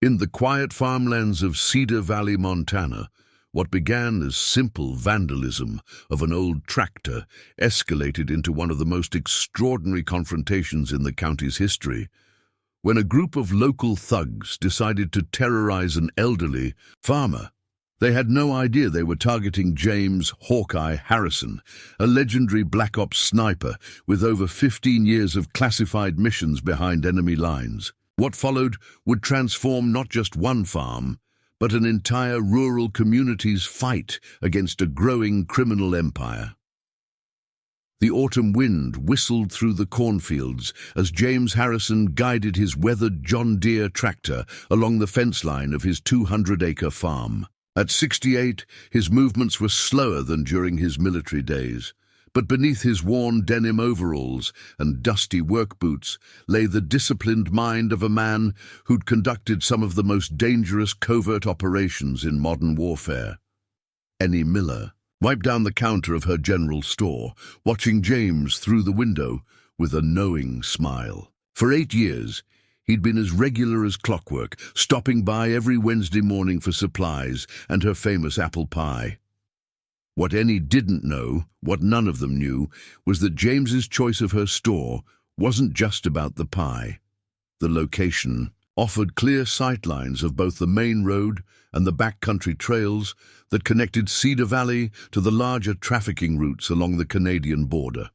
In the quiet farmlands of Cedar Valley, Montana, what began as simple vandalism of an old tractor escalated into one of the most extraordinary confrontations in the county's history, when a group of local thugs decided to terrorize an elderly farmer. They had no idea they were targeting James "Hawkeye" Harrison, a legendary Black Ops sniper with over 15 years of classified missions behind enemy lines. What followed would transform not just one farm, but an entire rural community's fight against a growing criminal empire. The autumn wind whistled through the cornfields as James Harrison guided his weathered John Deere tractor along the fence line of his 200-acre farm. At 68, his movements were slower than during his military days, but beneath his worn denim overalls and dusty work boots lay the disciplined mind of a man who'd conducted some of the most dangerous covert operations in modern warfare. Annie Miller wiped down the counter of her general store, watching James through the window with a knowing smile. For 8 years, he'd been as regular as clockwork, stopping by every Wednesday morning for supplies and her famous apple pie. What Annie didn't know, what none of them knew, was that James's choice of her store wasn't just about the pie. The location offered clear sightlines of both the main road and the backcountry trails that connected Cedar Valley to the larger trafficking routes along the Canadian border.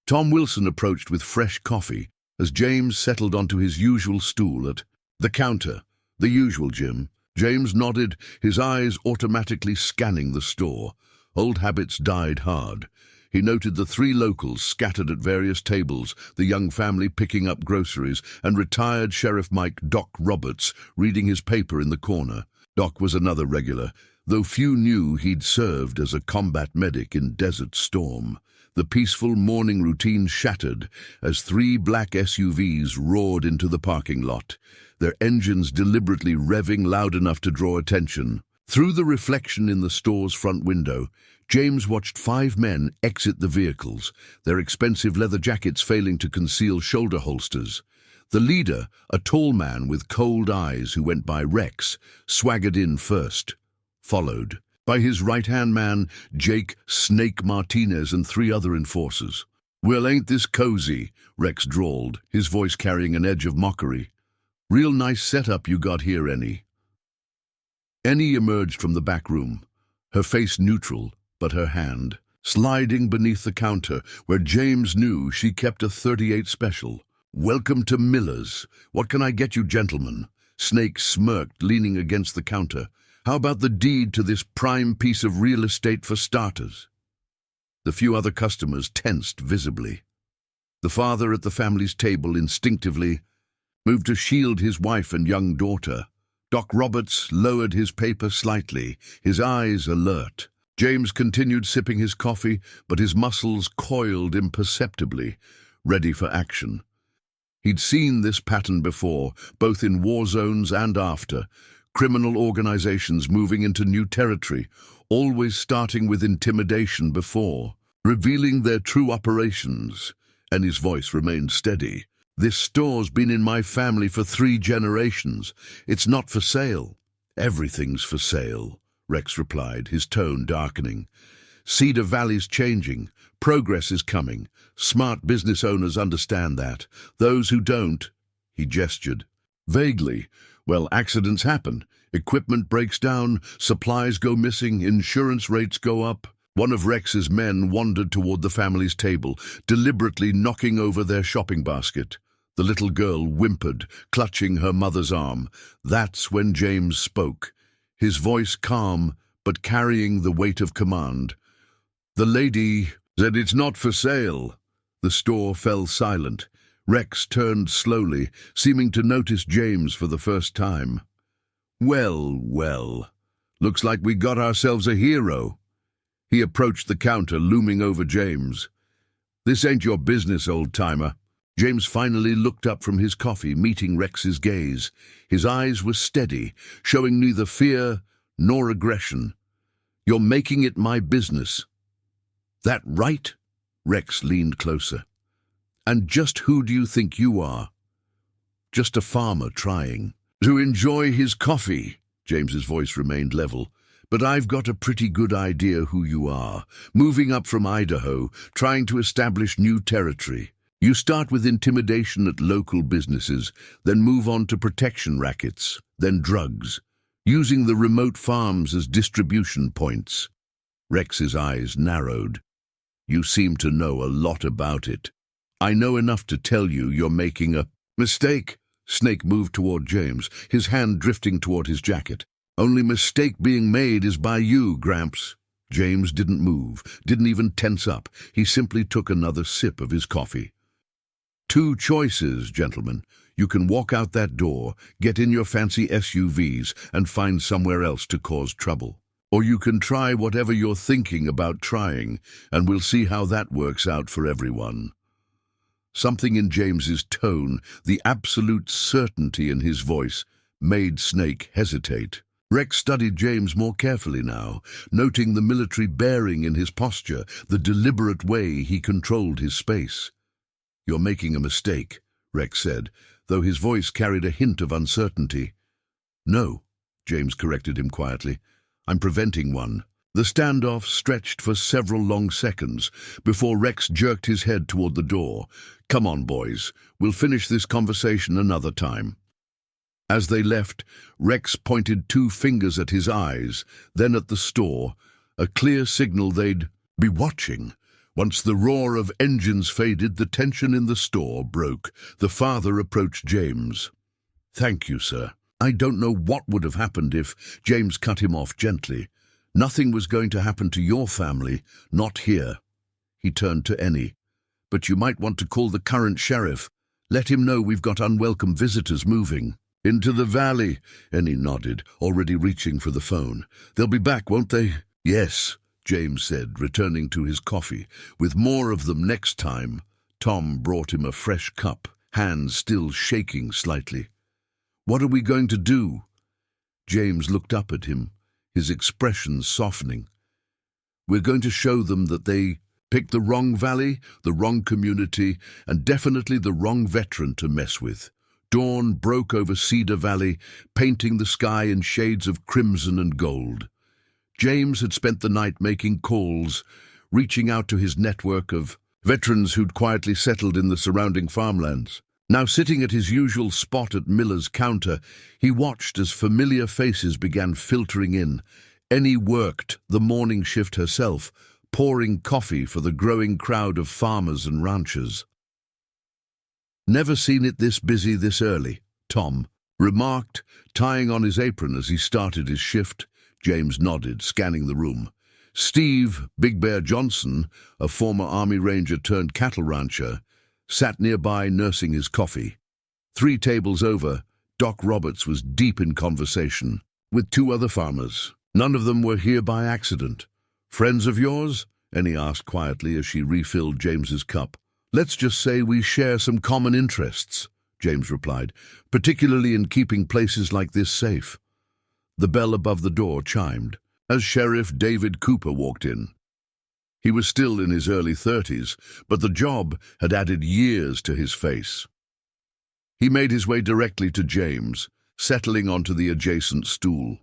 Tom Wilson approached with fresh coffee as James settled onto his usual stool at the counter. "The usual, Jim." James nodded, his eyes automatically scanning the store. Old habits died hard. He noted the 3 locals scattered at various tables, the young family picking up groceries, and retired Sheriff Mike "Doc" Roberts reading his paper in the corner. Doc was another regular, though few knew he'd served as a combat medic in Desert Storm. The peaceful morning routine shattered as 3 black SUVs roared into the parking lot, their engines deliberately revving loud enough to draw attention. Through the reflection in the store's front window, James watched 5 men exit the vehicles, their expensive leather jackets failing to conceal shoulder holsters. The leader, a tall man with cold eyes who went by Rex, swaggered in first, followed by his right-hand man, Jake "Snake" Martinez, and 3 other enforcers. "Well, ain't this cozy?" Rex drawled, his voice carrying an edge of mockery. "Real nice setup you got here, Annie." Annie emerged from the back room, her face neutral, but her hand sliding beneath the counter where James knew she kept a .38 special. "Welcome to Miller's. What can I get you, gentlemen?" Snake smirked, leaning against the counter. "How about the deed to this prime piece of real estate for starters?" The few other customers tensed visibly. The father at the family's table instinctively moved to shield his wife and young daughter. Doc Roberts lowered his paper slightly, his eyes alert. James continued sipping his coffee, but his muscles coiled imperceptibly, ready for action. He'd seen this pattern before, both in war zones and after. Criminal organizations moving into new territory, always starting with intimidation before revealing their true operations. And his voice remained steady. "This store's been in my family for 3 generations. It's not for sale." "Everything's for sale," Rex replied, his tone darkening. "Cedar Valley's changing. Progress is coming. Smart business owners understand that. Those who don't," he gestured vaguely, "well, accidents happen. Equipment breaks down, supplies go missing, insurance rates go up." One of Rex's men wandered toward the family's table, deliberately knocking over their shopping basket. The little girl whimpered, clutching her mother's arm. That's when James spoke, his voice calm but carrying the weight of command. "The lady said it's not for sale." The store fell silent. Rex turned slowly, seeming to notice James for the first time. "Well, well, looks like we got ourselves a hero." He approached the counter, looming over James. "This ain't your business, old-timer." James finally looked up from his coffee, meeting Rex's gaze. His eyes were steady, showing neither fear nor aggression. "You're making it my business." "That right?" Rex leaned closer. "And just who do you think you are?" "Just a farmer trying." To enjoy his coffee. James's voice remained level. But I've got a pretty good idea who you are. Moving up from Idaho, trying to establish new territory. You start with intimidation at local businesses, then move on to protection rackets, then drugs, using the remote farms as distribution points. Rex's eyes narrowed. You seem to know a lot about it. I know enough to tell you you're making a mistake. Snake moved toward James, his hand drifting toward his jacket. Only mistake being made is by you, Gramps. James didn't move, didn't even tense up. He simply took another sip of his coffee. Two choices, gentlemen. You can walk out that door, get in your fancy SUVs, and find somewhere else to cause trouble. Or you can try whatever you're thinking about trying, and we'll see how that works out for everyone. Something in James's tone, the absolute certainty in his voice, made Snake hesitate. Rex studied James more carefully now, noting the military bearing in his posture, the deliberate way he controlled his space. You're making a mistake, Rex said, though his voice carried a hint of uncertainty. No, James corrected him quietly. I'm preventing one. The standoff stretched for several long seconds before Rex jerked his head toward the door. Come on, boys. We'll finish this conversation another time. As they left, Rex pointed two fingers at his eyes, then at the store, a clear signal they'd be watching. Once the roar of engines faded, the tension in the store broke. The father approached James. Thank you, sir. I don't know what would have happened if James cut him off gently. Nothing was going to happen to your family, not here. He turned to Ennie. But you might want to call the current sheriff. Let him know we've got unwelcome visitors moving. Into the valley, Ennie nodded, already reaching for the phone. They'll be back, won't they? Yes, James said, returning to his coffee. With more of them next time. Tom brought him a fresh cup, hands still shaking slightly. What are we going to do? James looked up at him, his expression softening. We're going to show them that they picked the wrong valley, the wrong community, and definitely the wrong veteran to mess with. Dawn broke over Cedar Valley, painting the sky in shades of crimson and gold. James had spent the night making calls, reaching out to his network of veterans who'd quietly settled in the surrounding farmlands. Now sitting at his usual spot at Miller's counter, he watched as familiar faces began filtering in. Ennie worked the morning shift herself, pouring coffee for the growing crowd of farmers and ranchers. Never seen it this busy this early, Tom remarked, tying on his apron as he started his shift. James nodded, scanning the room. Steve Big Bear Johnson, a former Army Ranger turned cattle rancher, sat nearby nursing his coffee. 3 tables over, Doc Roberts was deep in conversation with 2 other farmers. None of them were here by accident. Friends of yours? Ennie asked quietly as she refilled James's cup. Let's just say we share some common interests, James replied, particularly in keeping places like this safe. The bell above the door chimed as Sheriff David Cooper walked in. He was still in his early 30s, but the job had added years to his face. He made his way directly to James, settling onto the adjacent stool.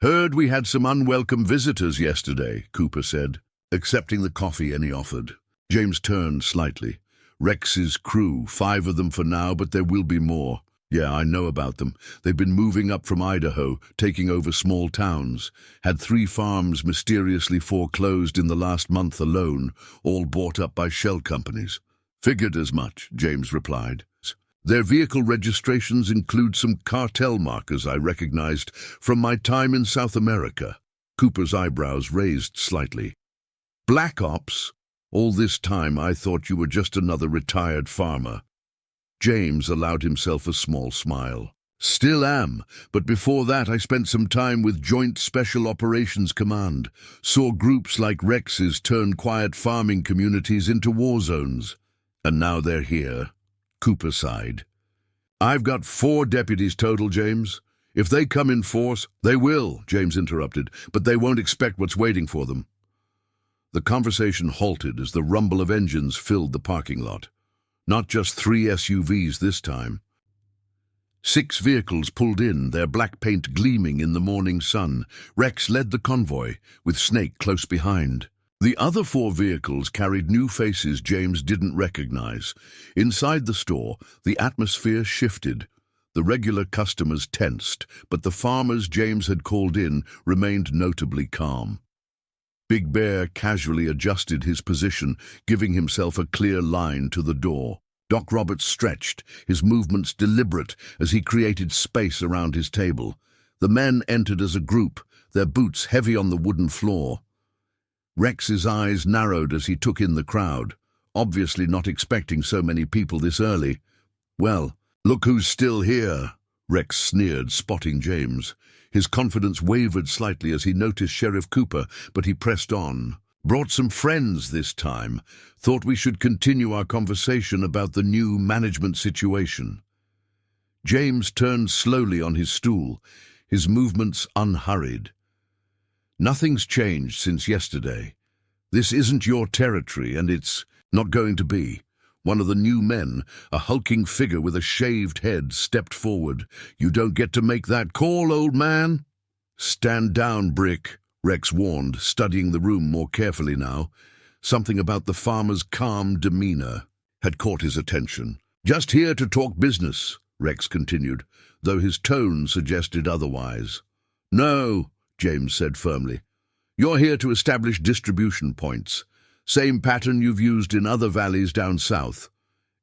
Heard we had some unwelcome visitors yesterday, Cooper said, accepting the coffee Ennie offered. James turned slightly. Rex's crew, 5 of them for now, but there will be more. Yeah, I know about them. They've been moving up from Idaho, taking over small towns. Had 3 farms mysteriously foreclosed in the last month alone, all bought up by shell companies. Figured as much, James replied. Their vehicle registrations include some cartel markers I recognized from my time in South America. Cooper's eyebrows raised slightly. Black Ops? All this time I thought you were just another retired farmer. James allowed himself a small smile. Still am, but before that I spent some time with Joint Special Operations Command. Saw groups like Rex's turn quiet farming communities into war zones. And now they're here. Cooper sighed. I've got 4 deputies total, James. If they come in force, they will, James interrupted, but they won't expect what's waiting for them. The conversation halted as the rumble of engines filled the parking lot. Not just 3 SUVs this time. 6 vehicles pulled in, their black paint gleaming in the morning sun. Rex led the convoy, with Snake close behind. The other 4 vehicles carried new faces James didn't recognize. Inside the store, the atmosphere shifted. The regular customers tensed, but the farmers James had called in remained notably calm. Big Bear casually adjusted his position, giving himself a clear line to the door. Doc Roberts stretched, his movements deliberate as he created space around his table. The men entered as a group, their boots heavy on the wooden floor. Rex's eyes narrowed as he took in the crowd, obviously not expecting so many people this early. "Well, look who's still here," Rex sneered, spotting James. His confidence wavered slightly as he noticed Sheriff Cooper, but he pressed on. "Brought some friends this time. Thought we should continue our conversation about the new management situation." James turned slowly on his stool, his movements unhurried. "Nothing's changed since yesterday. This isn't your territory, and it's not going to be." One of the new men, a hulking figure with a shaved head, stepped forward. "You don't get to make that call, old man." "Stand down, Brick," Rex warned, studying the room more carefully now. Something about the farmer's calm demeanor had caught his attention. "Just here to talk business," Rex continued, though his tone suggested otherwise. "No," James said firmly. "You're here to establish distribution points. Same pattern you've used in other valleys down south.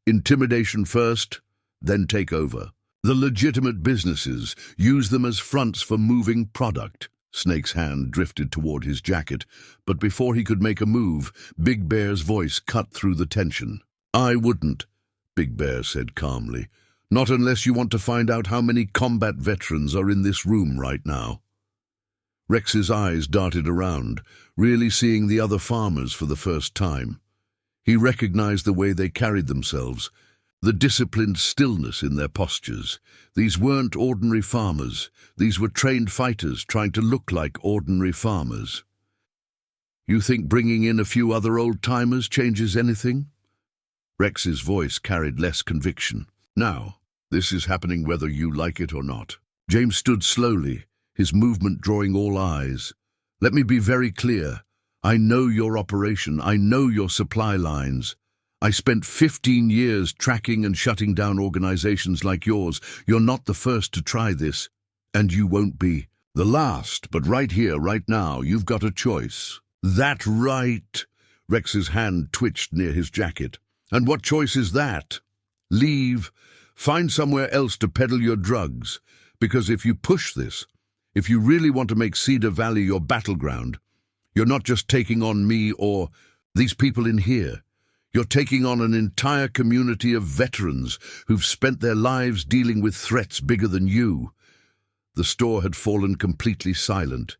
Intimidation first, then take over. The legitimate businesses use them as fronts for moving product." Snake's hand drifted toward his jacket, but before he could make a move, Big Bear's voice cut through the tension. "I wouldn't," Big Bear said calmly. "Not unless you want to find out how many combat veterans are in this room right now." Rex's eyes darted around, really seeing the other farmers for the first time. He recognized the way they carried themselves, the disciplined stillness in their postures. These weren't ordinary farmers. These were trained fighters trying to look like ordinary farmers. "You think bringing in a few other old-timers changes anything?" Rex's voice carried less conviction. "Now, this is happening whether you like it or not." James stood slowly, his movement drawing all eyes. "Let me be very clear. I know your operation. I know your supply lines. I spent 15 years tracking and shutting down organizations like yours. You're not the first to try this, and you won't be the last. But right here, right now, you've got a choice." "That right?" Rex's hand twitched near his jacket. "And what choice is that? Leave. Find somewhere else to peddle your drugs. Because if you push this, if you really want to make Cedar Valley your battleground, you're not just taking on me or these people in here. You're taking on an entire community of veterans who've spent their lives dealing with threats bigger than you." The store had fallen completely silent.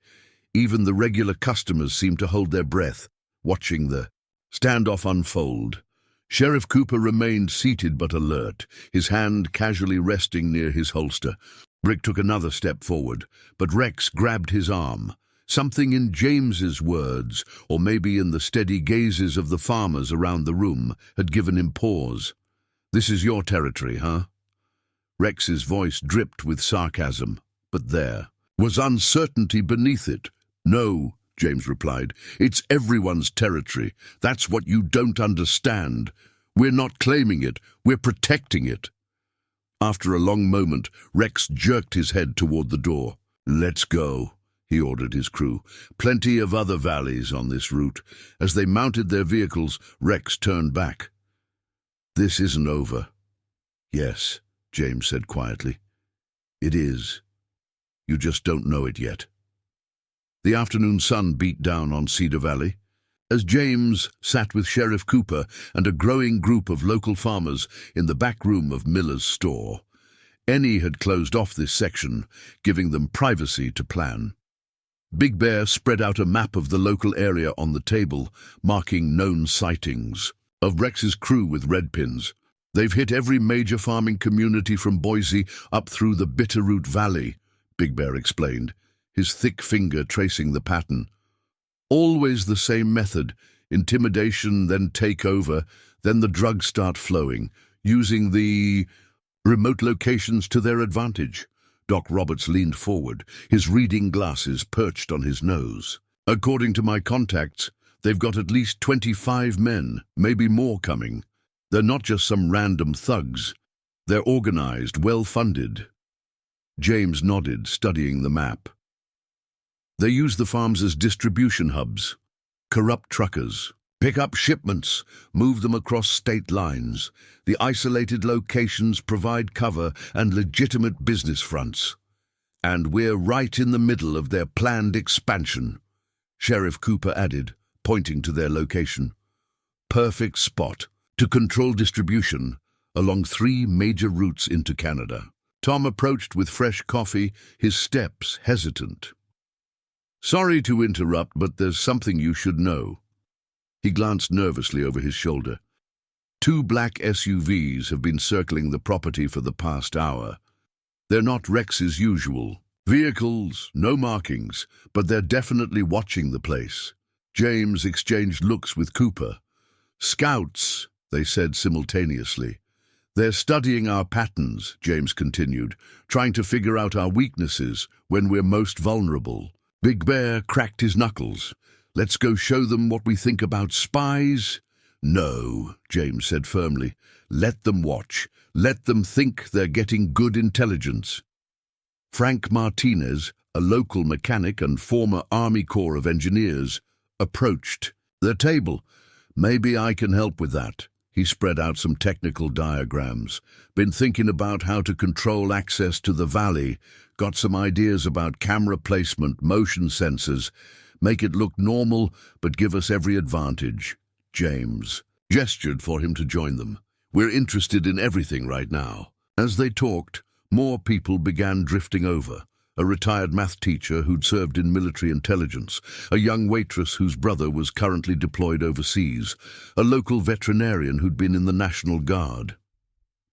Even the regular customers seemed to hold their breath, watching the standoff unfold. Sheriff Cooper remained seated but alert, his hand casually resting near his holster. Brick took another step forward, but Rex grabbed his arm. Something in James's words, or maybe in the steady gazes of the farmers around the room, had given him pause. "This is your territory, huh?" Rex's voice dripped with sarcasm, but there was uncertainty beneath it. "No," James replied, "it's everyone's territory. That's what you don't understand. We're not claiming it, we're protecting it." After a long moment, Rex jerked his head toward the door. "Let's go," he ordered his crew. "Plenty of other valleys on this route." As they mounted their vehicles, Rex turned back. "This isn't over." "Yes," James said quietly. "It is. You just don't know it yet." The afternoon sun beat down on Cedar Valley. As James sat with Sheriff Cooper and a growing group of local farmers in the back room of Miller's store, Ennie had closed off this section, giving them privacy to plan. Big Bear spread out a map of the local area on the table, marking known sightings of Rex's crew with red pins. "They've hit every major farming community from Boise up through the Bitterroot Valley," Big Bear explained, his thick finger tracing the pattern. "Always the same method: intimidation, then take over, then the drugs start flowing, using the..." Remote locations to their advantage. Doc Roberts leaned forward, his reading glasses perched on his nose. According to my contacts, they've got at least 25 men, maybe more coming. They're not just some random thugs. They're organized, well-funded. James nodded, studying the map. They use the farms as distribution hubs. Corrupt truckers. Pick up shipments, move them across state lines. The isolated locations provide cover and legitimate business fronts. And we're right in the middle of their planned expansion, Sheriff Cooper added, pointing to their location. Perfect spot to control distribution along 3 major routes into Canada. Tom approached with fresh coffee, his steps hesitant. Sorry to interrupt, but there's something you should know. He glanced nervously over his shoulder. 2 black SUVs have been circling the property for the past hour. They're not Rex's usual vehicles, no markings, but they're definitely watching the place. James exchanged looks with Cooper. Scouts, they said simultaneously. They're studying our patterns, James continued, trying to figure out our weaknesses when we're most vulnerable. Big Bear cracked his knuckles. Let's go show them what we think about spies? No, James said firmly. Let them watch. Let them think they're getting good intelligence. Frank Martinez, a local mechanic and former Army Corps of Engineers, approached the table. Maybe I can help with that. He spread out some technical diagrams. Been thinking about how to control access to the valley. Got some ideas about camera placement, motion sensors. Make it look normal, but give us every advantage. James gestured for him to join them. We're interested in everything right now. As they talked, more people began drifting over. A retired math teacher who'd served in military intelligence, a young waitress whose brother was currently deployed overseas, a local veterinarian who'd been in the National Guard.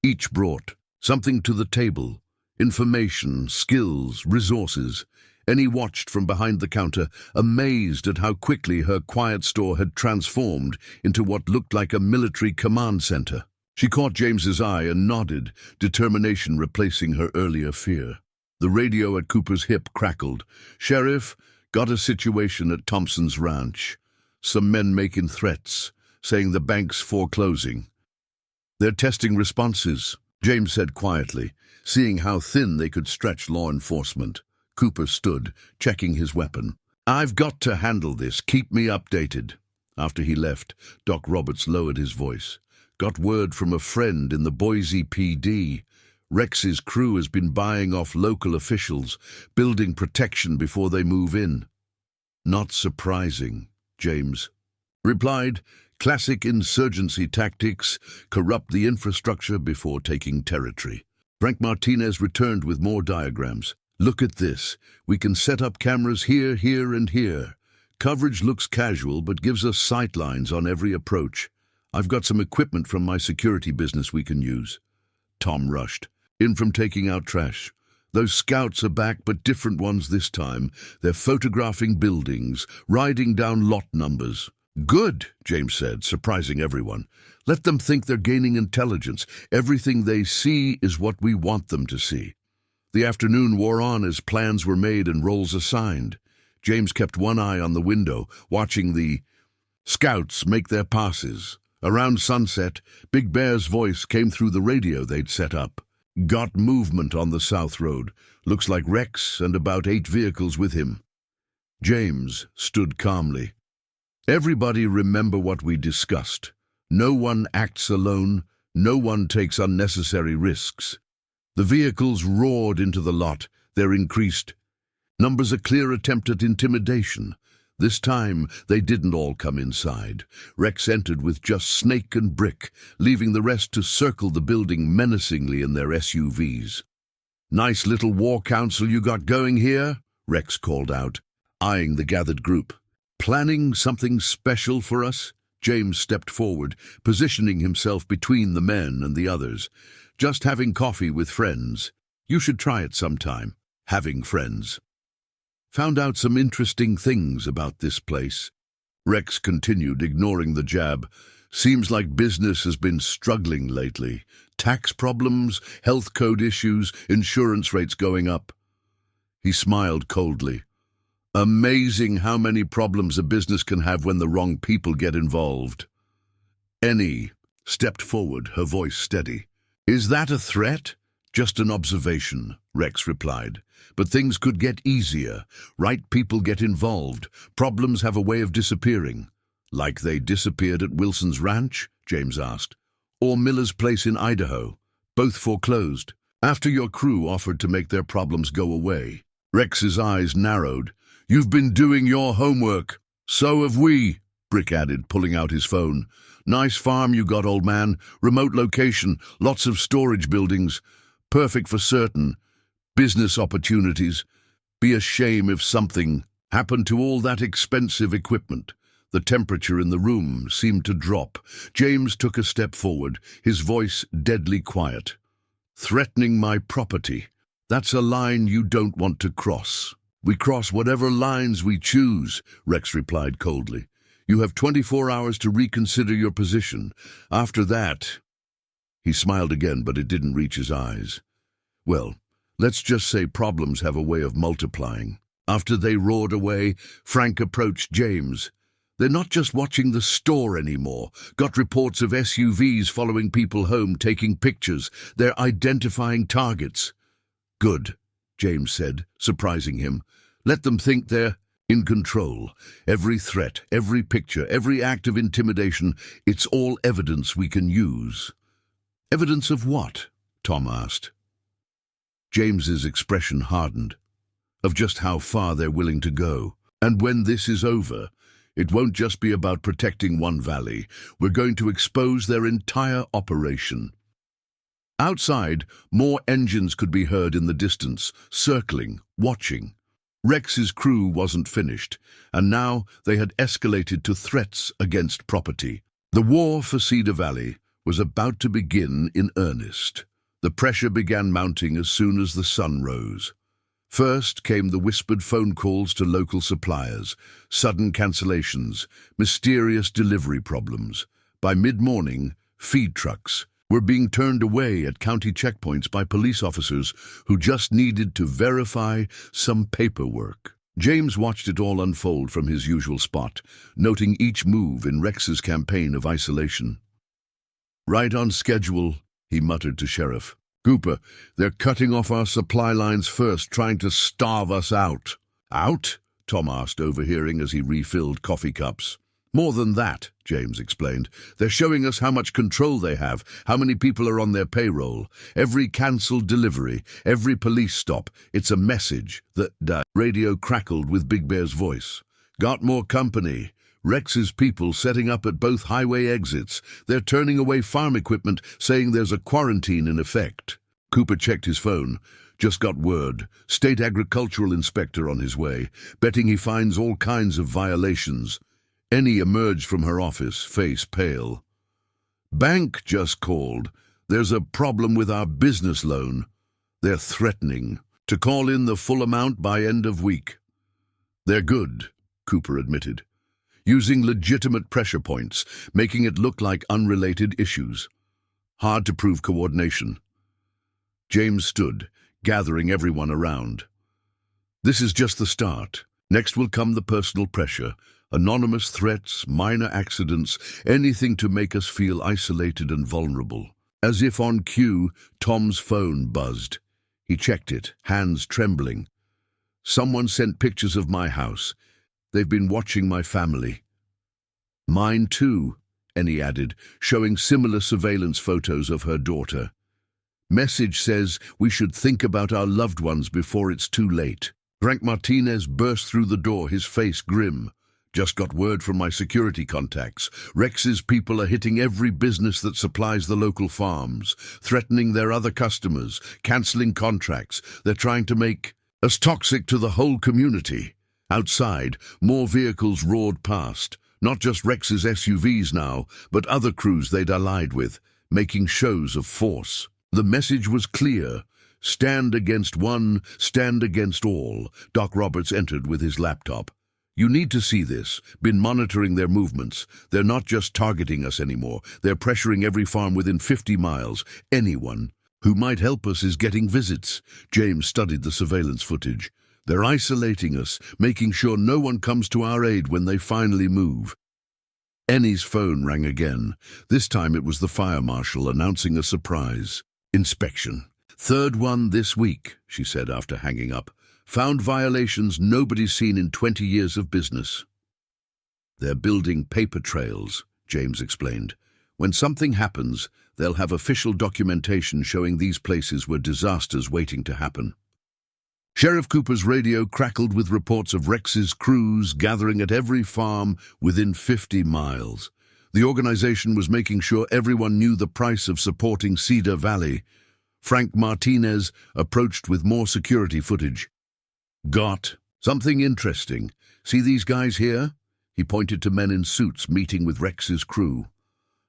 Each brought something to the table: information, skills, resources. Annie watched from behind the counter, amazed at how quickly her quiet store had transformed into what looked like a military command center. She caught James's eye and nodded, determination replacing her earlier fear. The radio at Cooper's hip crackled. Sheriff, got a situation at Thompson's ranch. Some men making threats, saying the bank's foreclosing. They're testing responses, James said quietly, seeing how thin they could stretch law enforcement. Cooper stood, checking his weapon. I've got to handle this. Keep me updated. After he left, Doc Roberts lowered his voice. Got word from a friend in the Boise PD. Rex's crew has been buying off local officials, building protection before they move in. Not surprising, James replied. Classic insurgency tactics, corrupt the infrastructure before taking territory. Frank Martinez returned with more diagrams. Look at this. We can set up cameras here, here, and here. Coverage looks casual, but gives us sightlines on every approach. I've got some equipment from my security business we can use. Tom rushed in from taking out trash. Those scouts are back, but different ones this time. They're photographing buildings, writing down lot numbers. Good, James said, surprising everyone. Let them think they're gaining intelligence. Everything they see is what we want them to see. The afternoon wore on as plans were made and roles assigned. James kept one eye on the window, watching the scouts make their passes. Around sunset, Big Bear's voice came through the radio they'd set up. Got movement on the South Road. Looks like Rex and about 8 vehicles with him. James stood calmly. Everybody remember what we discussed. No one acts alone. No one takes unnecessary risks. The vehicles roared into the lot, their increased numbers a clear attempt at intimidation. This time, they didn't all come inside. Rex entered with just Snake and Brick, leaving the rest to circle the building menacingly in their SUVs. Nice little war council you got going here, Rex called out, eyeing the gathered group. Planning something special for us? James stepped forward, positioning himself between the men and the others. Just having coffee with friends. You should try it sometime. Having friends. Found out some interesting things about this place. Rex continued, ignoring the jab. Seems like business has been struggling lately. Tax problems, health code issues, insurance rates going up." He smiled coldly. "Amazing how many problems a business can have when the wrong people get involved." Annie stepped forward, her voice steady. "Is that a threat?" "Just an observation," Rex replied. "But things could get easier. Right people get involved. Problems have a way of disappearing." "Like they disappeared at Wilson's ranch?" James asked. "Or Miller's place in Idaho? Both foreclosed, after your crew offered to make their problems go away." Rex's eyes narrowed. "You've been doing your homework." "So have we," Brick added, pulling out his phone. "Nice farm you got, old man. Remote location, lots of storage buildings. Perfect for certain business opportunities. Be a shame if something happened to all that expensive equipment." The temperature in the room seemed to drop. James took a step forward, his voice deadly quiet. "Threatening my property. That's a line you don't want to cross." "We cross whatever lines we choose," Rex replied coldly. "You have 24 hours to reconsider your position. After that—" He smiled again, but it didn't reach his eyes. "Well, let's just say problems have a way of multiplying." After they roared away, Frank approached James. "They're not just watching the store anymore. Got reports of SUVs following people home, taking pictures. They're identifying targets." "Good," James said, surprising him. "Let them think they're in control. Every threat, every picture, every act of intimidation, it's all evidence we can use." "Evidence of what?" Tom asked. James's expression hardened. "Of just how far they're willing to go. And when this is over, it won't just be about protecting one valley. We're going to expose their entire operation." Outside, more engines could be heard in the distance, circling, watching. Rex's crew wasn't finished, and now they had escalated to threats against property. The war for Cedar Valley was about to begin in earnest. The pressure began mounting as soon as the sun rose. First came the whispered phone calls to local suppliers, sudden cancellations, mysterious delivery problems. By mid-morning, feed trucks were being turned away at county checkpoints by police officers who just needed to verify some paperwork. James watched it all unfold from his usual spot, noting each move in Rex's campaign of isolation. "Right on schedule," he muttered to Sheriff. "Cooper, they're cutting off our supply lines first, trying to starve us out." "Out?" Tom asked, overhearing as he refilled coffee cups. "More than that," James explained. "They're showing us how much control they have, how many people are on their payroll. Every cancelled delivery, every police stop, it's a message." The radio crackled with Big Bear's voice. "Got more company. Rex's people setting up at both highway exits. They're turning away farm equipment, saying there's a quarantine in effect." Cooper checked his phone. "Just got word. State agricultural inspector on his way, betting he finds all kinds of violations." Annie emerged from her office, face pale. "Bank just called. There's a problem with our business loan. They're threatening to call in the full amount by end of week." "They're good," Cooper admitted. "Using legitimate pressure points, making it look like unrelated issues. Hard to prove coordination." James stood, gathering everyone around. "This is just the start. Next will come the personal pressure, anonymous threats, minor accidents, anything to make us feel isolated and vulnerable." As if on cue, Tom's phone buzzed. He checked it, hands trembling. "Someone sent pictures of my house. They've been watching my family." "Mine too," Annie added, showing similar surveillance photos of her daughter. "Message says we should think about our loved ones before it's too late." Frank Martinez burst through the door, his face grim. "Just got word from my security contacts. Rex's people are hitting every business that supplies the local farms, threatening their other customers, cancelling contracts. They're trying to make us toxic to the whole community." Outside, more vehicles roared past, not just Rex's SUVs now, but other crews they'd allied with, making shows of force. The message was clear. Stand against one, stand against all. Doc Roberts entered with his laptop. You need to see this. Been monitoring their movements. They're not just targeting us anymore. They're pressuring every farm within 50 miles. Anyone who might help us is getting visits. James studied the surveillance footage. They're isolating us, making sure no one comes to our aid when they finally move. Annie's phone rang again. This time it was the fire marshal announcing a surprise inspection. "Third one this week," she said after hanging up. "Found violations nobody's seen in 20 years of business." "They're building paper trails," James explained. "When something happens, they'll have official documentation showing these places were disasters waiting to happen." Sheriff Cooper's radio crackled with reports of Rex's crews gathering at every farm within 50 miles. The organization was making sure everyone knew the price of supporting Cedar Valley. Frank Martinez approached with more security footage. "Got something interesting. See these guys here?" He pointed to men in suits meeting with Rex's crew.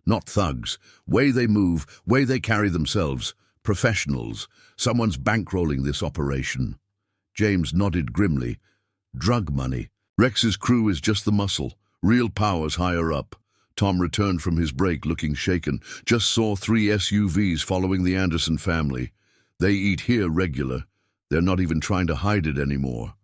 "Not thugs. Way they move, way they carry themselves. Professionals. Someone's bankrolling this operation." James nodded grimly. "Drug money. Rex's crew is just the muscle. Real power's higher up." Tom returned from his break looking shaken. "Just saw 3 SUVs following the Anderson family. They eat here regular. They're not even trying to hide it anymore.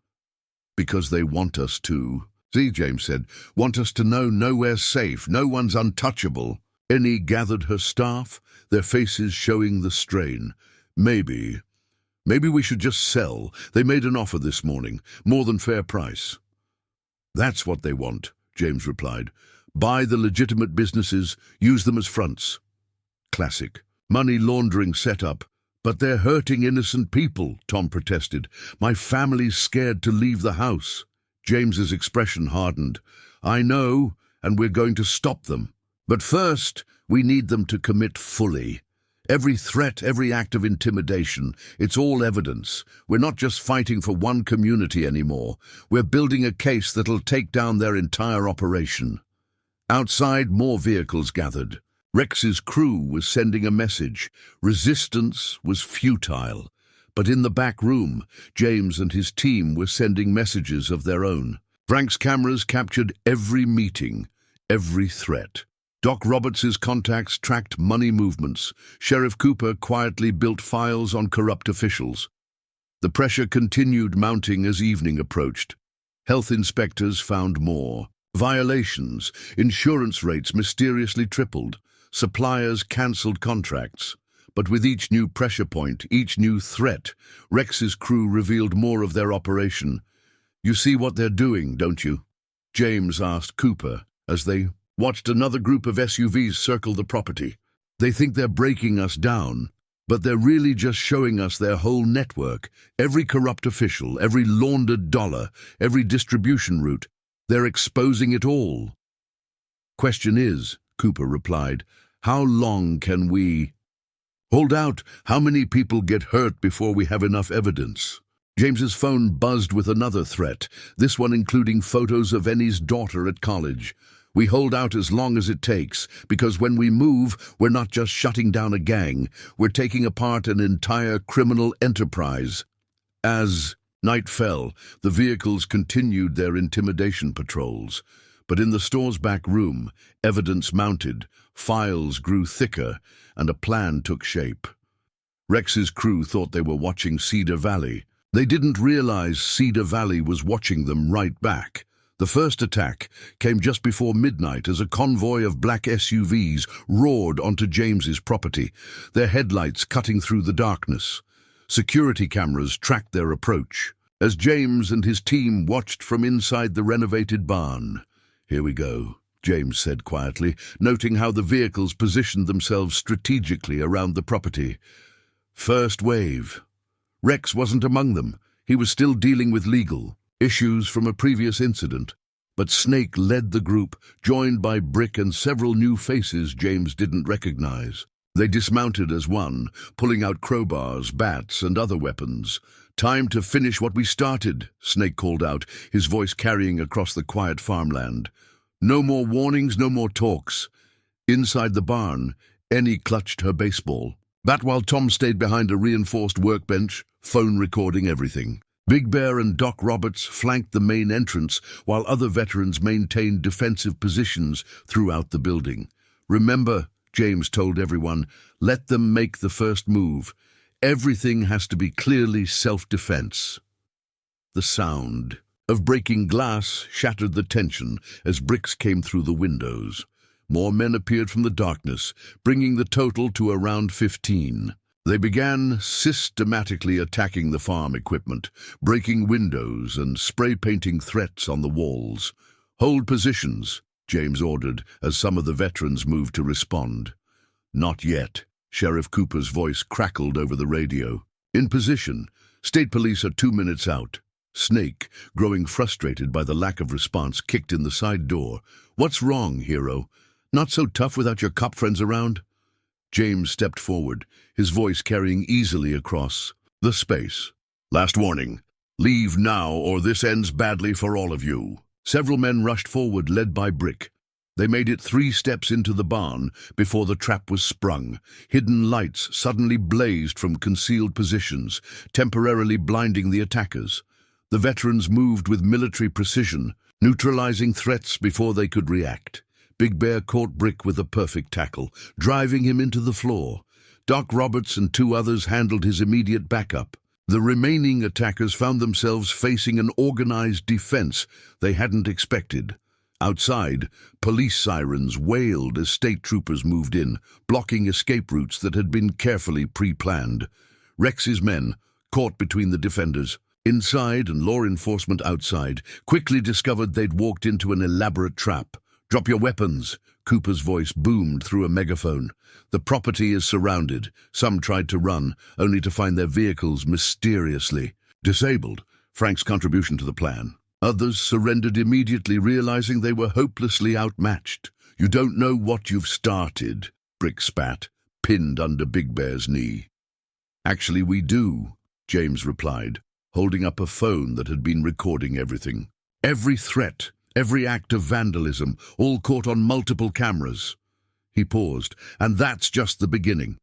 Because they want us to." "See," James said, "want us to know nowhere's safe, no one's untouchable." Annie gathered her staff, their faces showing the strain. Maybe we should just sell. They made an offer this morning, more than fair price." "That's what they want," James replied. "Buy the legitimate businesses, use them as fronts." Classic. Money laundering setup. "But they're hurting innocent people," Tom protested. "My family's scared to leave the house." James's expression hardened. "I know, and we're going to stop them. But first, we need them to commit fully. Every threat, every act of intimidation, it's all evidence. We're not just fighting for one community anymore. We're building a case that'll take down their entire operation." Outside, more vehicles gathered. Rex's crew was sending a message. Resistance was futile. But in the back room, James and his team were sending messages of their own. Frank's cameras captured every meeting, every threat. Doc Roberts's contacts tracked money movements. Sheriff Cooper quietly built files on corrupt officials. The pressure continued mounting as evening approached. Health inspectors found more. Violations, insurance rates mysteriously tripled. Suppliers cancelled contracts. But with each new pressure point, each new threat, Rex's crew revealed more of their operation. "You see what they're doing, don't you?" James asked Cooper as they watched another group of SUVs circle the property. "They think they're breaking us down, but they're really just showing us their whole network, every corrupt official, every laundered dollar, every distribution route. They're exposing it all." "Question is," Cooper replied, "how long can we hold out? How many people get hurt before we have enough evidence?" James's phone buzzed with another threat, this one including photos of Annie's daughter at college. "We hold out as long as it takes, because when we move, we're not just shutting down a gang, we're taking apart an entire criminal enterprise." As night fell, the vehicles continued their intimidation patrols. But in the store's back room, evidence mounted, files grew thicker, and a plan took shape. Rex's crew thought they were watching Cedar Valley. They didn't realize Cedar Valley was watching them right back. The first attack came just before midnight as a convoy of black SUVs roared onto James's property, their headlights cutting through the darkness. Security cameras tracked their approach as James and his team watched from inside the renovated barn. "Here we go," James said quietly, noting how the vehicles positioned themselves strategically around the property. First wave. Rex wasn't among them. He was still dealing with legal issues from a previous incident. But Snake led the group, joined by Brick and several new faces James didn't recognize. They dismounted as one, pulling out crowbars, bats, and other weapons. "Time to finish what we started," Snake called out, his voice carrying across the quiet farmland. "No more warnings, no more talks." Inside the barn, Annie clutched her baseball bat while Tom stayed behind a reinforced workbench, phone recording everything. Big Bear and Doc Roberts flanked the main entrance while other veterans maintained defensive positions throughout the building. "Remember," James told everyone, "let them make the first move. Everything has to be clearly self-defense." The sound of breaking glass shattered the tension as bricks came through the windows. More men appeared from the darkness, bringing the total to around 15. They began systematically attacking the farm equipment, breaking windows and spray-painting threats on the walls. "Hold positions," James ordered as some of the veterans moved to respond. "Not yet," Sheriff Cooper's voice crackled over the radio. "In position. State police are 2 minutes out." Snake, growing frustrated by the lack of response, kicked in the side door. "What's wrong, hero? Not so tough without your cop friends around?" James stepped forward, his voice carrying easily across the space. "Last warning. Leave now or this ends badly for all of you." Several men rushed forward, led by Brick. They made it 3 steps into the barn before the trap was sprung. Hidden lights suddenly blazed from concealed positions, temporarily blinding the attackers. The veterans moved with military precision, neutralizing threats before they could react. Big Bear caught Brick with a perfect tackle, driving him into the floor. Doc Roberts and 2 others handled his immediate backup. The remaining attackers found themselves facing an organized defense they hadn't expected. Outside, police sirens wailed as state troopers moved in, blocking escape routes that had been carefully pre-planned. Rex's men, caught between the defenders, inside and law enforcement outside, quickly discovered they'd walked into an elaborate trap. "Drop your weapons," Cooper's voice boomed through a megaphone. "The property is surrounded." Some tried to run, only to find their vehicles mysteriously disabled. Frank's contribution to the plan. Others surrendered immediately, realizing they were hopelessly outmatched. "You don't know what you've started," Brick spat, pinned under Big Bear's knee. "Actually, we do," James replied, holding up a phone that had been recording everything. Every threat, every act of vandalism, all caught on multiple cameras. He paused, and that's just the beginning.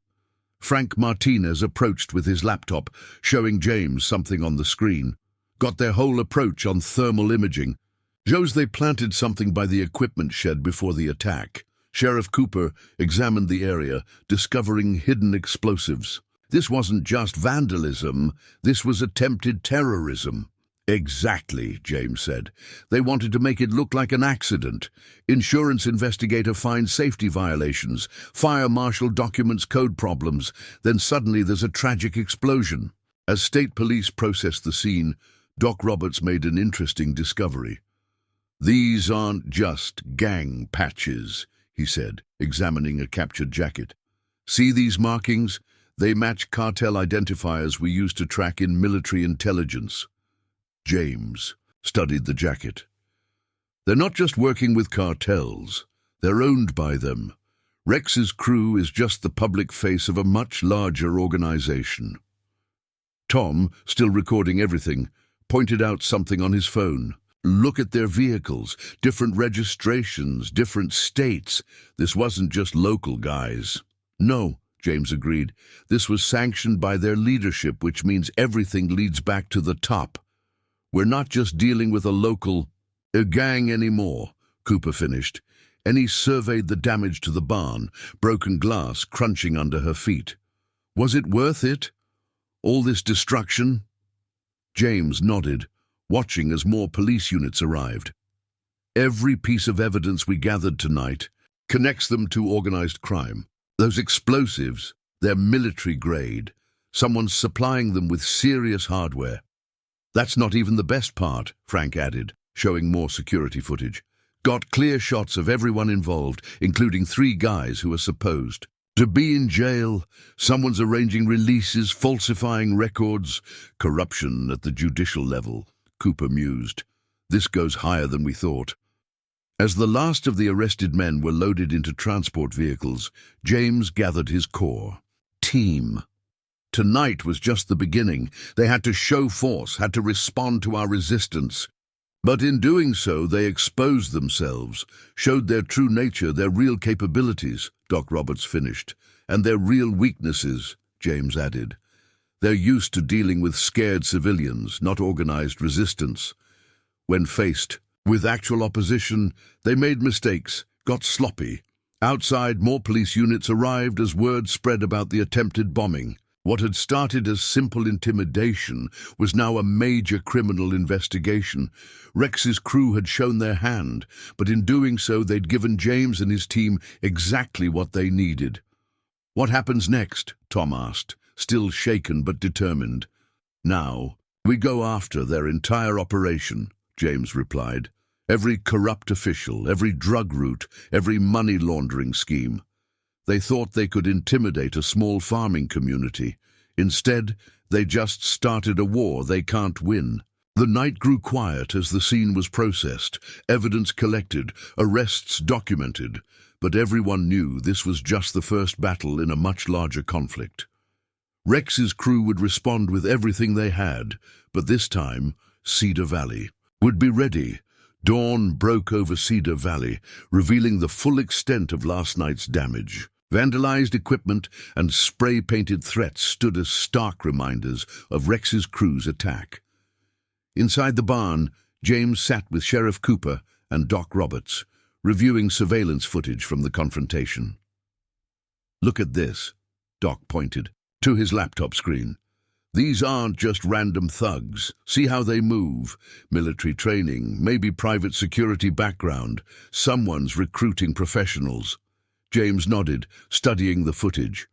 Frank Martinez approached with his laptop, showing James something on the screen. "Got their whole approach on thermal imaging. Shows they planted something by the equipment shed before the attack." Sheriff Cooper examined the area, discovering hidden explosives. This wasn't just vandalism, this was attempted terrorism. "Exactly," James said. "They wanted to make it look like an accident. Insurance investigator finds safety violations, fire marshal documents code problems, then suddenly there's a tragic explosion." As state police processed the scene, Doc Roberts made an interesting discovery. "These aren't just gang patches," he said, examining a captured jacket. "See these markings? They match cartel identifiers we use to track in military intelligence." James studied the jacket. "They're not just working with cartels, they're owned by them. Rex's crew is just the public face of a much larger organization." Tom, still recording everything, pointed out something on his phone. "Look at their vehicles, different registrations, different states. This wasn't just local guys." "No," James agreed. "This was sanctioned by their leadership, which means everything leads back to the top. We're not just dealing with a gang anymore," Cooper finished, and he surveyed the damage to the barn, broken glass crunching under her feet. "Was it worth it? All this destruction?" James nodded, watching as more police units arrived. "Every piece of evidence we gathered tonight connects them to organized crime. Those explosives, they're military grade. Someone's supplying them with serious hardware." "That's not even the best part," Frank added, showing more security footage. "Got clear shots of everyone involved, including 3 guys who are supposed to be in jail. Someone's arranging releases, falsifying records. Corruption at the judicial level," Cooper mused. "This goes higher than we thought." As the last of the arrested men were loaded into transport vehicles, James gathered his core. Team. Tonight was just the beginning. They had to show force, had to respond to our resistance. But in doing so, they exposed themselves, showed their true nature, their real capabilities, Doc Roberts finished, and their real weaknesses, James added. They're used to dealing with scared civilians, not organized resistance. When faced with actual opposition, they made mistakes, got sloppy. Outside, more police units arrived as word spread about the attempted bombing. What had started as simple intimidation was now a major criminal investigation. Rex's crew had shown their hand, but in doing so they'd given James and his team exactly what they needed. "What happens next?" Tom asked, still shaken but determined. "Now, we go after their entire operation," James replied. "Every corrupt official, every drug route, every money laundering scheme." They thought they could intimidate a small farming community. Instead, they just started a war they can't win. The night grew quiet as the scene was processed, evidence collected, arrests documented, but everyone knew this was just the first battle in a much larger conflict. Rex's crew would respond with everything they had, but this time, Cedar Valley would be ready. Dawn broke over Cedar Valley, revealing the full extent of last night's damage. Vandalized equipment and spray-painted threats stood as stark reminders of Rex's crew's attack. Inside the barn, James sat with Sheriff Cooper and Doc Roberts, reviewing surveillance footage from the confrontation. "Look at this," Doc pointed to his laptop screen. "These aren't just random thugs. See how they move. Military training, maybe private security background. Someone's recruiting professionals." James nodded, studying the footage.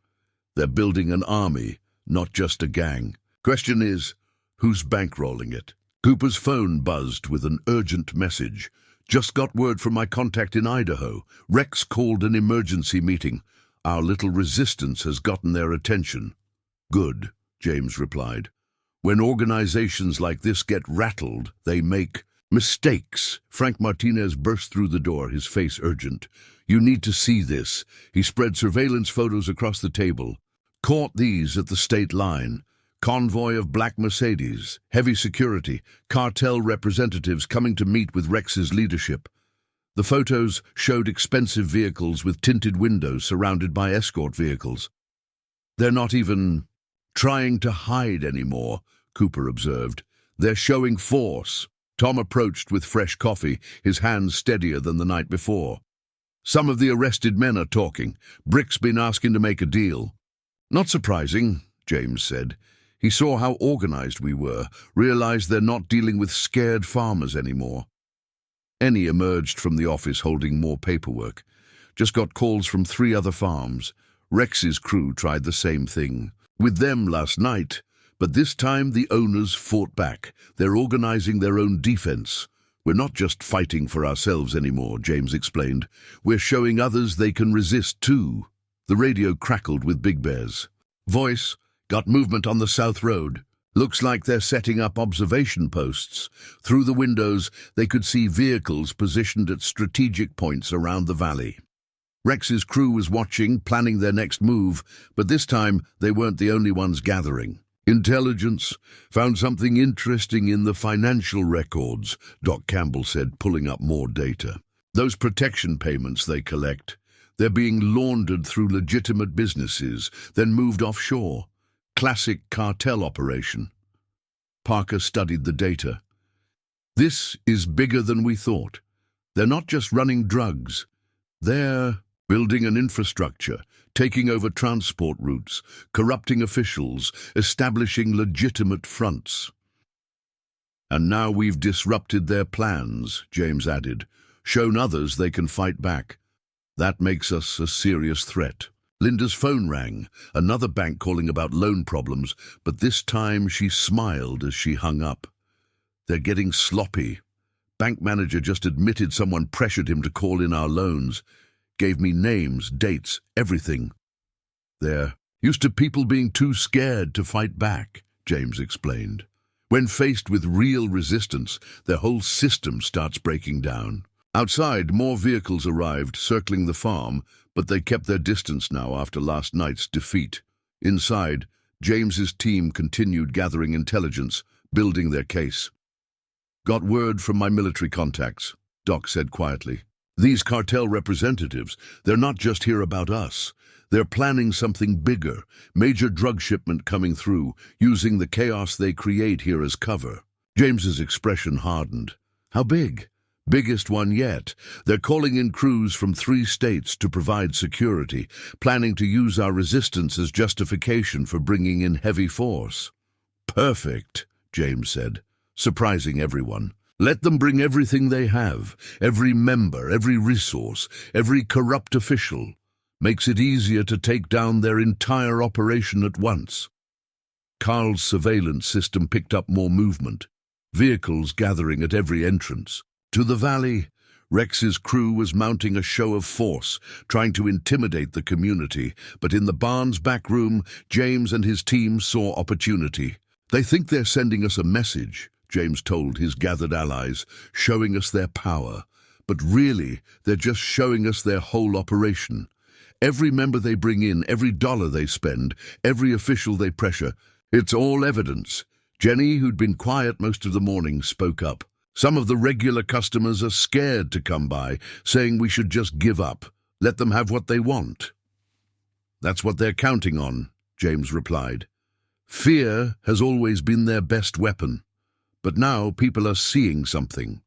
"They're building an army, not just a gang. Question is, who's bankrolling it?" Cooper's phone buzzed with an urgent message. "Just got word from my contact in Idaho. Rex called an emergency meeting. Our little resistance has gotten their attention." "Good," James replied. "When organizations like this get rattled, they make mistakes." Frank Martinez burst through the door, his face urgent. "You need to see this." He spread surveillance photos across the table. "Caught these at the state line. Convoy of black Mercedes, heavy security, cartel representatives coming to meet with Rex's leadership." The photos showed expensive vehicles with tinted windows surrounded by escort vehicles. "They're not even trying to hide anymore," Cooper observed. "They're showing force." Tom approached with fresh coffee, his hands steadier than the night before. "Some of the arrested men are talking. Brick's been asking to make a deal." "Not surprising," James said. He saw how organized we were, realized they're not dealing with scared farmers anymore. Ennie emerged from the office holding more paperwork. "Just got calls from 3 other farms. Rex's crew tried the same thing with them last night, but this time the owners fought back. They're organizing their own defense. We're not just fighting for ourselves anymore," James explained. "We're showing others they can resist too." The radio crackled with Big Bear's voice. "Got movement on the South Road. Looks like they're setting up observation posts." Through the windows, they could see vehicles positioned at strategic points around the valley. Rex's crew was watching, planning their next move, but this time they weren't the only ones gathering. "Intelligence found something interesting in the financial records," Doc Campbell said, pulling up more data. "Those protection payments they collect, they're being laundered through legitimate businesses, then moved offshore. Classic cartel operation." Parker studied the data. "This is bigger than we thought. They're not just running drugs. They're building an infrastructure, taking over transport routes, corrupting officials, establishing legitimate fronts." "And now we've disrupted their plans," James added, "shown others they can fight back. That makes us a serious threat." Linda's phone rang, another bank calling about loan problems, but this time she smiled as she hung up. "They're getting sloppy. Bank manager just admitted someone pressured him to call in our loans. Gave me names, dates, everything. They're used to people being too scared to fight back," James explained. "When faced with real resistance, their whole system starts breaking down." Outside, more vehicles arrived, circling the farm, but they kept their distance now after last night's defeat. Inside, James's team continued gathering intelligence, building their case. "Got word from my military contacts," Doc said quietly. These cartel representatives, they're not just here about us. They're planning something bigger, major drug shipment coming through, using the chaos they create here as cover. James's expression hardened. How big? Biggest one yet. They're calling in crews from 3 states to provide security, planning to use our resistance as justification for bringing in heavy force. Perfect, James said, surprising everyone. Let them bring everything they have, every member, every resource, every corrupt official. Makes it easier to take down their entire operation at once. Carl's surveillance system picked up more movement, vehicles gathering at every entrance. To the valley, Rex's crew was mounting a show of force, trying to intimidate the community, but in the barn's back room, James and his team saw opportunity. They think they're sending us a message, James told his gathered allies, showing us their power. But really, they're just showing us their whole operation. Every member they bring in, every dollar they spend, every official they pressure, it's all evidence. Jenny, who'd been quiet most of the morning, spoke up. Some of the regular customers are scared to come by, saying we should just give up, let them have what they want. That's what they're counting on, James replied. Fear has always been their best weapon. But now people are seeing something.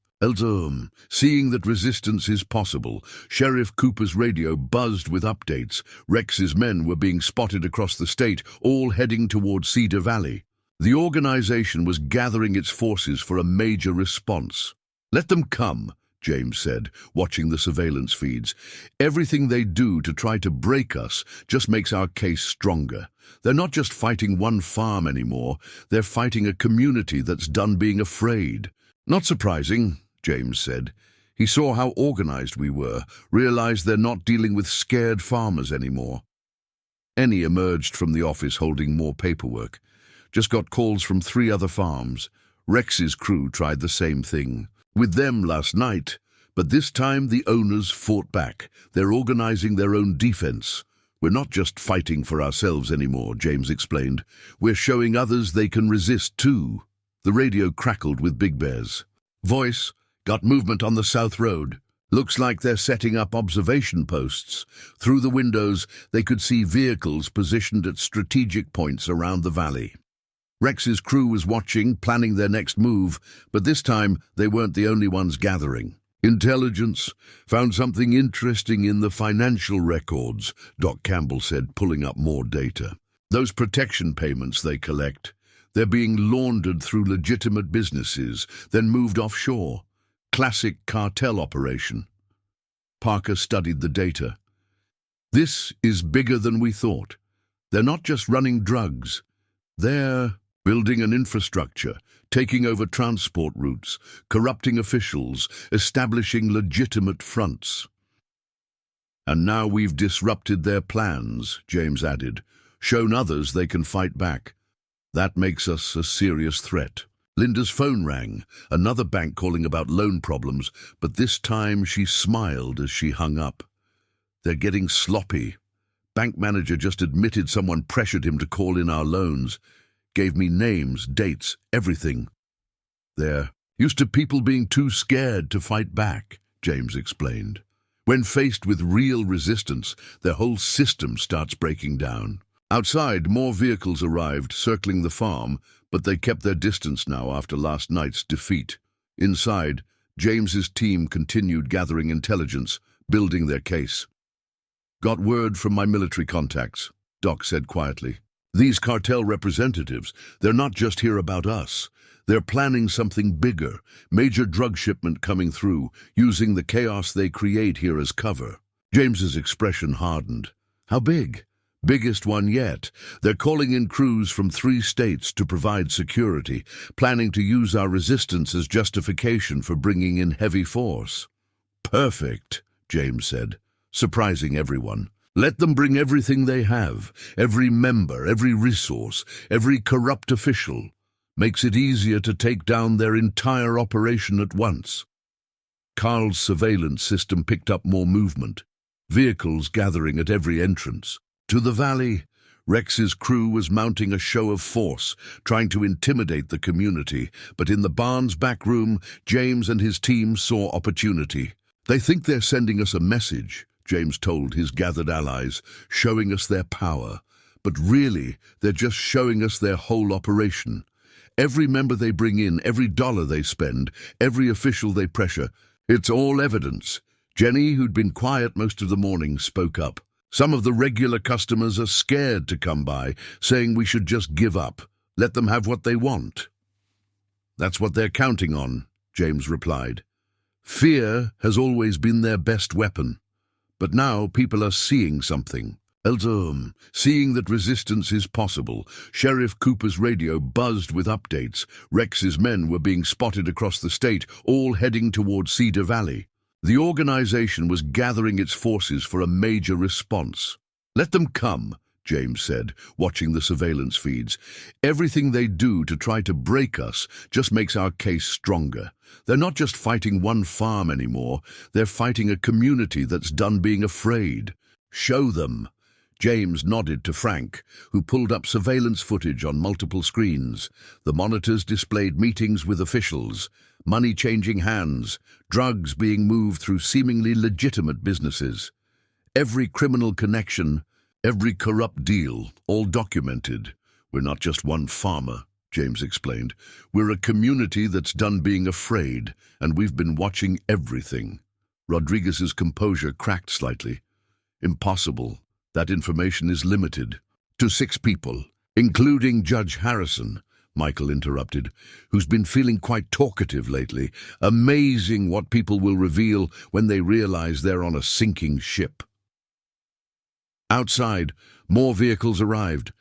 Seeing that resistance is possible, Sheriff Cooper's radio buzzed with updates. Rex's men were being spotted across the state, all heading towards Cedar Valley. The organization was gathering its forces for a major response. Let them come, James said, watching the surveillance feeds. Everything they do to try to break us just makes our case stronger. They're not just fighting one farm anymore, they're fighting a community that's done being afraid. Not surprising, James said. He saw how organized we were, realized they're not dealing with scared farmers anymore. Annie emerged from the office holding more paperwork. Just got calls from 3 other farms. Rex's crew tried the same thing. With them last night, but this time the owners fought back. They're organizing their own defense. We're not just fighting for ourselves anymore, James explained. We're showing others they can resist too. The radio crackled with Big Bear's voice. Got movement on the South Road. Looks like they're setting up observation posts. Through the windows, they could see vehicles positioned at strategic points around the valley. Rex's crew was watching, planning their next move, but this time they weren't the only ones gathering. Intelligence found something interesting in the financial records, Doc Campbell said, pulling up more data. Those protection payments they collect, they're being laundered through legitimate businesses, then moved offshore. Classic cartel operation. Parker studied the data. This is bigger than we thought. They're not just running drugs. They're building an infrastructure, taking over transport routes, corrupting officials, establishing legitimate fronts. And now we've disrupted their plans, James added, shown others they can fight back. That makes us a serious threat. Linda's phone rang, another bank calling about loan problems, but this time she smiled as she hung up. They're getting sloppy. Bank manager just admitted someone pressured him to call in our loans. Gave me names, dates, everything. They're used to people being too scared to fight back, James explained. When faced with real resistance, their whole system starts breaking down. Outside, more vehicles arrived, circling the farm, but they kept their distance now after last night's defeat. Inside, James's team continued gathering intelligence, building their case. Got word from my military contacts, Doc said quietly. These cartel representatives, they're not just here about us. They're planning something bigger, major drug shipment coming through, using the chaos they create here as cover. James's expression hardened. How big? Biggest one yet. They're calling in crews from 3 states to provide security, planning to use our resistance as justification for bringing in heavy force. Perfect, James said, surprising everyone. Let them bring everything they have, every member, every resource, every corrupt official. Makes it easier to take down their entire operation at once. Carl's surveillance system picked up more movement, vehicles gathering at every entrance. To the valley, Rex's crew was mounting a show of force, trying to intimidate the community, but in the barn's back room, James and his team saw opportunity. They think they're sending us a message, James told his gathered allies, showing us their power. But really, they're just showing us their whole operation. Every member they bring in, every dollar they spend, every official they pressure, it's all evidence. Jenny, who'd been quiet most of the morning, spoke up. Some of the regular customers are scared to come by, saying we should just give up, let them have what they want. That's what they're counting on, James replied. Fear has always been their best weapon. But now people are seeing something. Seeing that resistance is possible. Sheriff Cooper's radio buzzed with updates. Rex's men were being spotted across the state, all heading toward Cedar Valley. The organization was gathering its forces for a major response. Let them come, James said, watching the surveillance feeds. Everything they do to try to break us just makes our case stronger. They're not just fighting one farm anymore. They're fighting a community that's done being afraid. Show them. James nodded to Frank, who pulled up surveillance footage on multiple screens. The monitors displayed meetings with officials, money changing hands, drugs being moved through seemingly legitimate businesses. Every criminal connection, every corrupt deal, all documented. We're not just one farmer, James explained. We're a community that's done being afraid, and we've been watching everything. Rodriguez's composure cracked slightly. Impossible. That information is limited to 6 people, including Judge Harrison, Michael interrupted, who's been feeling quite talkative lately. Amazing what people will reveal when they realize they're on a sinking ship. Outside, more vehicles arrived,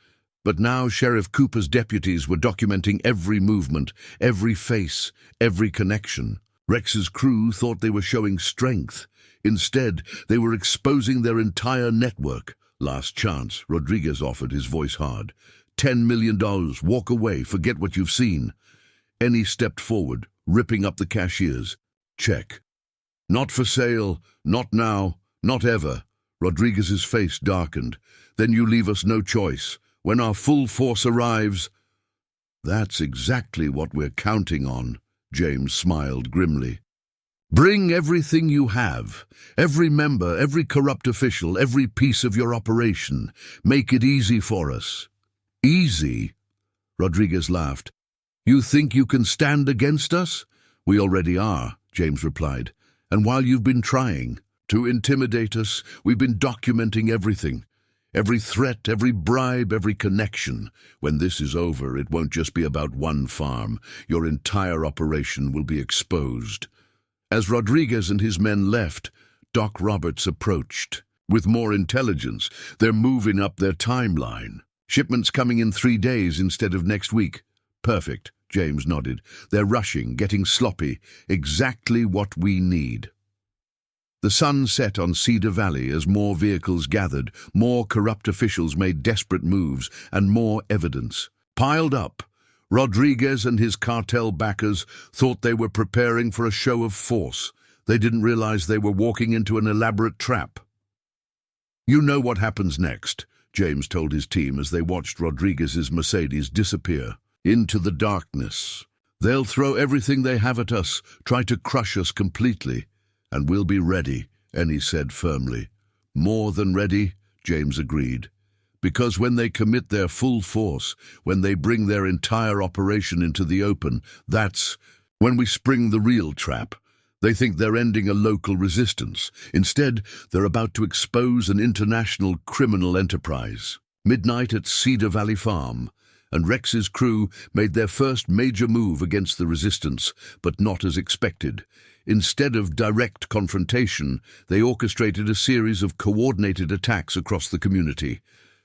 but now Sheriff Cooper's deputies were documenting every movement, every face, every connection. Rex's crew thought they were showing strength. Instead, they were exposing their entire network. Last chance, Rodriguez offered, his voice hard. $10 million, walk away, forget what you've seen. Ennie stepped forward, ripping up the cashiers. Check. Not for sale, not now, not ever. Rodriguez's face darkened. Then you leave us no choice. When our full force arrives... That's exactly what we're counting on, James smiled grimly. Bring everything you have, every member, every corrupt official, every piece of your operation. Make it easy for us. Easy? Rodriguez laughed. You think you can stand against us? We already are, James replied. And while you've been trying to intimidate us, we've been documenting everything. Every threat, every bribe, every connection. When this is over, it won't just be about one farm. Your entire operation will be exposed. As Rodriguez and his men left, Doc Roberts approached. With more intelligence, they're moving up their timeline. Shipments coming in 3 days instead of next week. Perfect, James nodded. They're rushing, getting sloppy. Exactly what we need. The sun set on Cedar Valley as more vehicles gathered, more corrupt officials made desperate moves, and more evidence piled up. Rodriguez and his cartel backers thought they were preparing for a show of force. They didn't realize they were walking into an elaborate trap. You know what happens next, James told his team as they watched Rodriguez's Mercedes disappear into the darkness. They'll throw everything they have at us, try to crush us completely. And we'll be ready, Ennie said firmly. More than ready, James agreed. Because when they commit their full force, when they bring their entire operation into the open, that's when we spring the real trap. They think they're ending a local resistance. Instead, they're about to expose an international criminal enterprise. Midnight at Cedar Valley Farm, and Rex's crew made their first major move against the resistance, but not as expected. Instead of direct confrontation, they orchestrated a series of coordinated attacks across the community.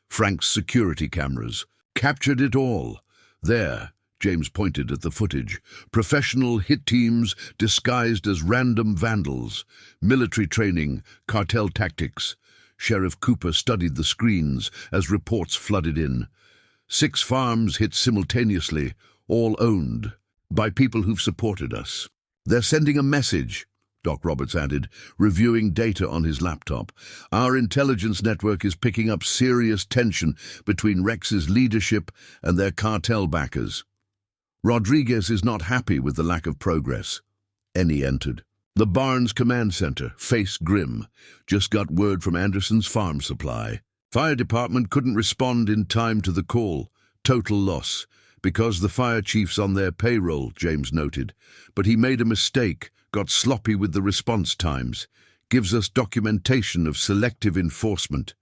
Frank's security cameras captured it all. There, James pointed at the footage, professional hit teams disguised as random vandals, military training, cartel tactics. Sheriff Cooper studied the screens as reports flooded in. 6 farms hit simultaneously, all owned by people who've supported us. They're sending a message, Doc Roberts added, reviewing data on his laptop. Our intelligence network is picking up serious tension between Rex's leadership and their cartel backers. Rodriguez is not happy with the lack of progress. Ennie entered. The Barnes Command Center, face grim. Just got word from Anderson's farm supply. Fire department couldn't respond in time to the call. Total loss. Because the fire chief's on their payroll, James noted. But he made a mistake, got sloppy with the response times. Gives us documentation of selective enforcement.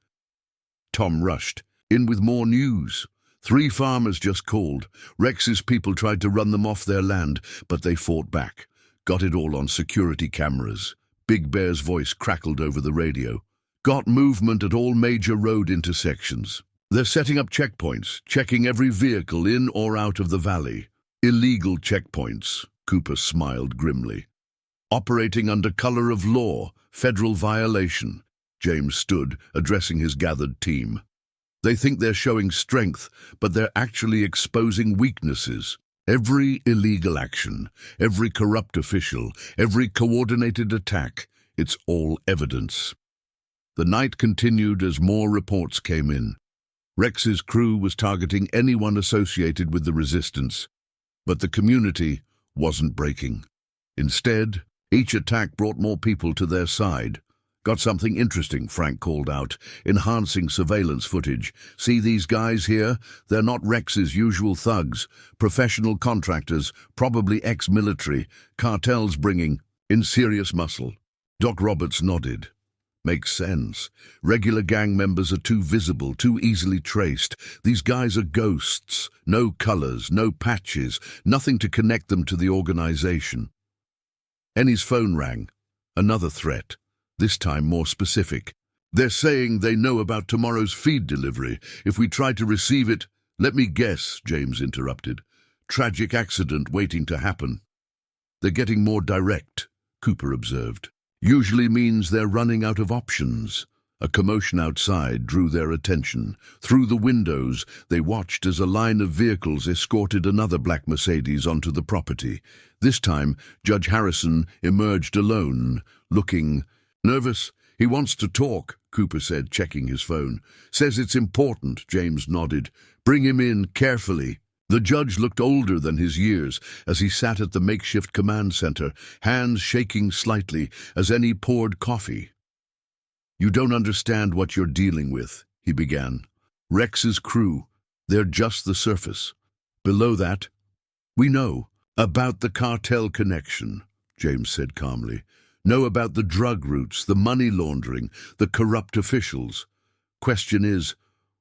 Tom rushed. In with more news. 3 farmers just called. Rex's people tried to run them off their land, but they fought back. Got it all on security cameras. Big Bear's voice crackled over the radio. Got movement at all major road intersections. They're setting up checkpoints, checking every vehicle in or out of the valley. Illegal checkpoints, Cooper smiled grimly. Operating under color of law, federal violation. James stood, addressing his gathered team. They think they're showing strength, but they're actually exposing weaknesses. Every illegal action, every corrupt official, every coordinated attack, it's all evidence. The night continued as more reports came in. Rex's crew was targeting anyone associated with the resistance, but the community wasn't breaking. Instead, each attack brought more people to their side. Got something interesting, Frank called out, enhancing surveillance footage. See these guys here? They're not Rex's usual thugs. Professional contractors, probably ex-military, cartels bringing in serious muscle. Doc Roberts nodded. Makes sense. Regular gang members are too visible, too easily traced. These guys are ghosts. No colors, no patches, nothing to connect them to the organization. Ennie's phone rang. Another threat. This time more specific. They're saying they know about tomorrow's feed delivery. If we try to receive it... Let me guess, James interrupted. Tragic accident waiting to happen. They're getting more direct, Cooper observed. Usually means they're running out of options. A commotion outside drew their attention. Through the windows, they watched as a line of vehicles escorted another black Mercedes onto the property. This time, Judge Harrison emerged alone, looking... Nervous? He wants to talk, Cooper said, checking his phone. Says it's important, James nodded. Bring him in, carefully. The judge looked older than his years as he sat at the makeshift command center, hands shaking slightly as Ennie poured coffee. You don't understand what you're dealing with, he began. Rex's crew, they're just the surface. Below that, we know about the cartel connection, James said calmly. Know about the drug routes, the money laundering, the corrupt officials. Question is,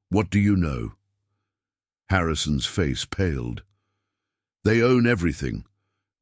what do you know? Harrison's face paled. They own everything.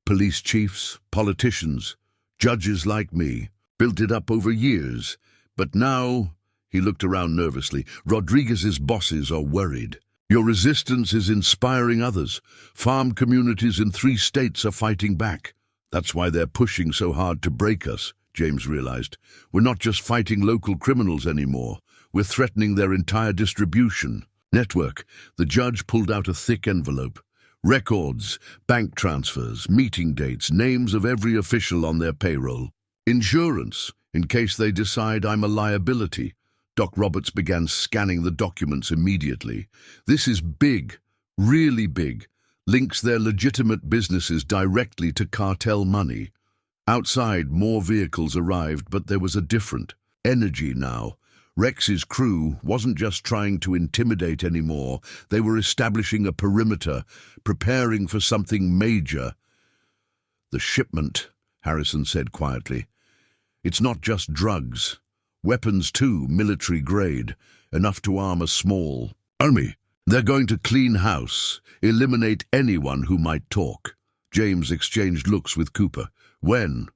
Police chiefs, politicians, judges like me, built it up over years. But now, he looked around nervously, Rodriguez's bosses are worried. Your resistance is inspiring others. Farm communities in 3 states are fighting back. That's why they're pushing so hard to break us, James realized. We're not just fighting local criminals anymore. We're threatening their entire distribution network. The judge pulled out a thick envelope. Records, bank transfers, meeting dates, names of every official on their payroll. Insurance, in case they decide I'm a liability. Doc Roberts began scanning the documents immediately. This is big, really big. Links their legitimate businesses directly to cartel money. Outside, more vehicles arrived, but there was a different energy now. Rex's crew wasn't just trying to intimidate anymore. They were establishing a perimeter, preparing for something major. The shipment, Harrison said quietly. It's not just drugs. Weapons too, military grade, enough to arm a small army. They're going to clean house, eliminate anyone who might talk. James exchanged looks with Cooper. When?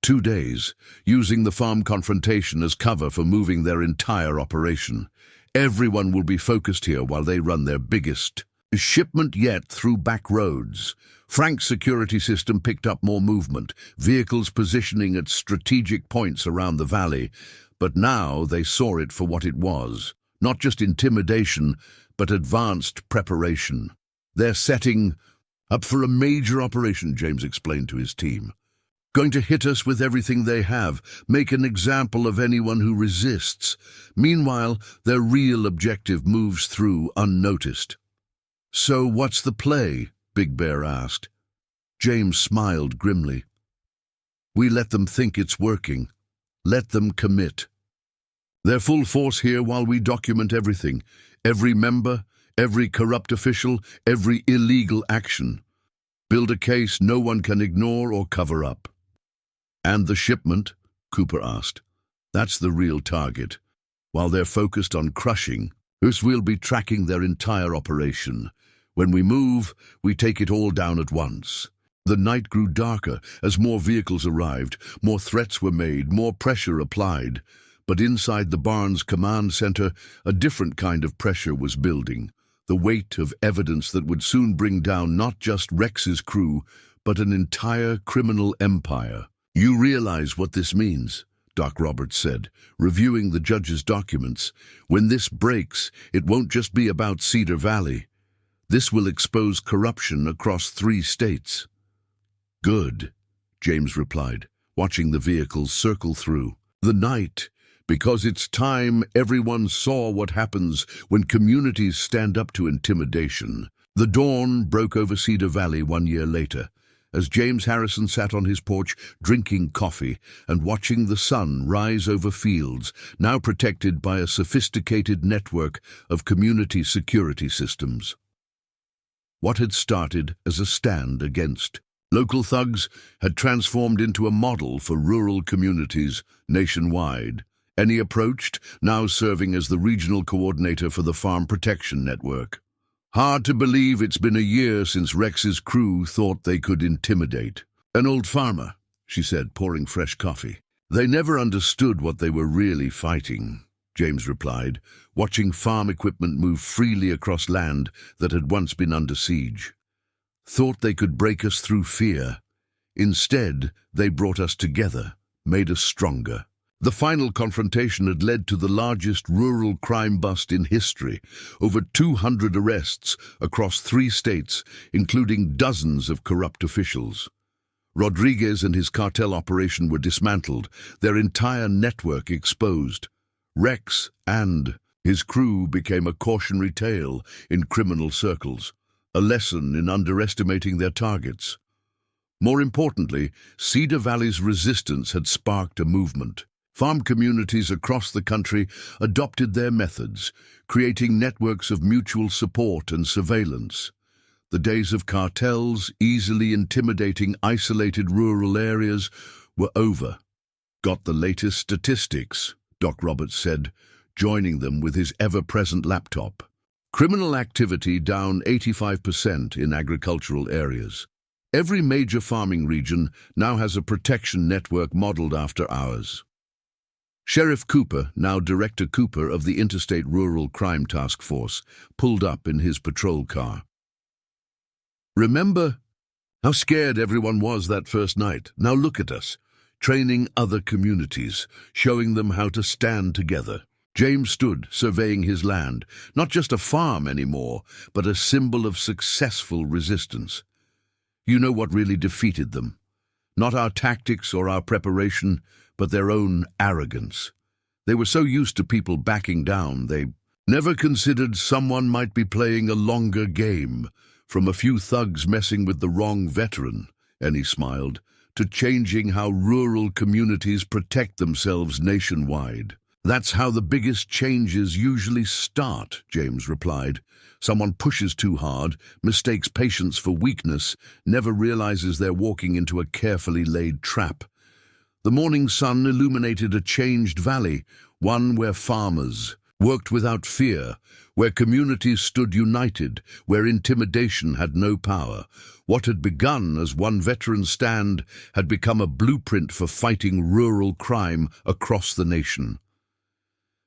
2 days, using the farm confrontation as cover for moving their entire operation. Everyone will be focused here while they run their biggest shipment yet through back roads. Frank's security system picked up more movement, vehicles positioning at strategic points around the valley. But now they saw it for what it was. Not just intimidation, but advanced preparation. They're setting up for a major operation, James explained to his team. Going to hit us with everything they have, make an example of anyone who resists. Meanwhile, their real objective moves through unnoticed. So what's the play? Big Bear asked. James smiled grimly. We let them think it's working. Let them commit. They're full force here while we document everything. Every member, every corrupt official, every illegal action. Build a case no one can ignore or cover up. And the shipment? Cooper asked. That's the real target. While they're focused on crushing, we'll be tracking their entire operation. When we move, we take it all down at once. The night grew darker as more vehicles arrived, more threats were made, more pressure applied. But inside the barn's command center, a different kind of pressure was building. The weight of evidence that would soon bring down not just Rex's crew, but an entire criminal empire. You realize what this means, Doc Roberts said, reviewing the judge's documents. When this breaks, it won't just be about Cedar Valley. This will expose corruption across 3 states. Good, James replied, watching the vehicles circle through. The night, because it's time everyone saw what happens when communities stand up to intimidation. The dawn broke over Cedar Valley 1 year later, as James Harrison sat on his porch drinking coffee and watching the sun rise over fields, now protected by a sophisticated network of community security systems. What had started as a stand against local thugs had transformed into a model for rural communities nationwide. And he approached, now serving as the regional coordinator for the Farm Protection Network. Hard to believe it's been a year since Rex's crew thought they could intimidate. An old farmer, she said, pouring fresh coffee. They never understood what they were really fighting, James replied, watching farm equipment move freely across land that had once been under siege. Thought they could break us through fear. Instead, they brought us together, made us stronger. The final confrontation had led to the largest rural crime bust in history, over 200 arrests across 3 states, including dozens of corrupt officials. Rodriguez and his cartel operation were dismantled, their entire network exposed. Rex and his crew became a cautionary tale in criminal circles, a lesson in underestimating their targets. More importantly, Cedar Valley's resistance had sparked a movement. Farm communities across the country adopted their methods, creating networks of mutual support and surveillance. The days of cartels easily intimidating isolated rural areas were over. Got the latest statistics, Doc Roberts said, joining them with his ever-present laptop. Criminal activity down 85% in agricultural areas. Every major farming region now has a protection network modeled after ours. Sheriff Cooper, now Director Cooper of the Interstate Rural Crime Task Force, pulled up in his patrol car. Remember how scared everyone was that first night? Now look at us, training other communities, showing them how to stand together. James stood, surveying his land, not just a farm anymore, but a symbol of successful resistance. You know what really defeated them? Not our tactics or our preparation, but their own arrogance. They were so used to people backing down, they never considered someone might be playing a longer game, from a few thugs messing with the wrong veteran, and he smiled, to changing how rural communities protect themselves nationwide. That's how the biggest changes usually start, James replied. Someone pushes too hard, mistakes patience for weakness, never realizes they're walking into a carefully laid trap. The morning sun illuminated a changed valley, one where farmers worked without fear, where communities stood united, where intimidation had no power. What had begun as one veteran stand had become a blueprint for fighting rural crime across the nation.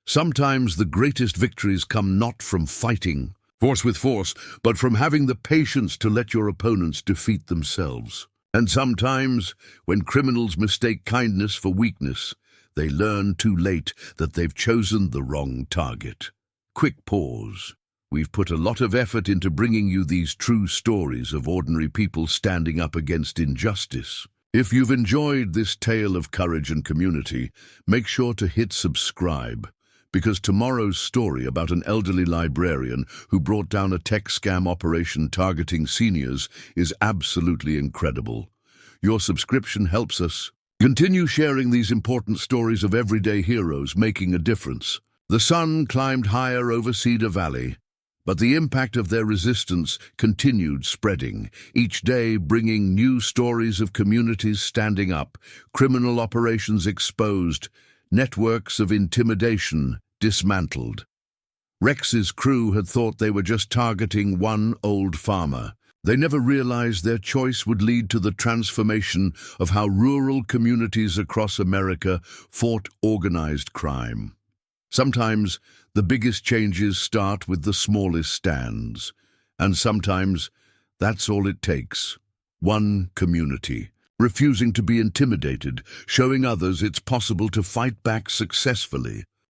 Sometimes the greatest victories come not from fighting force with force, but from having the patience to let your opponents defeat themselves. And sometimes, when criminals mistake kindness for weakness, they learn too late that they've chosen the wrong target. Quick pause. We've put a lot of effort into bringing you these true stories of ordinary people standing up against injustice. If you've enjoyed this tale of courage and community, make sure to hit subscribe, because tomorrow's story about an elderly librarian who brought down a tech scam operation targeting seniors is absolutely incredible. Your subscription helps us Continue sharing these important stories of everyday heroes making a difference. The sun climbed higher over Cedar Valley, but the impact of their resistance continued spreading, each day bringing new stories of communities standing up, criminal operations exposed, networks of intimidation dismantled. Rex's crew had thought they were just targeting one old farmer. They never realized their choice would lead to the transformation of how rural communities across America fought organized crime. Sometimes the biggest changes start with the smallest stands, and sometimes that's all it takes. One community, refusing to be intimidated, showing others it's possible to fight back successfully.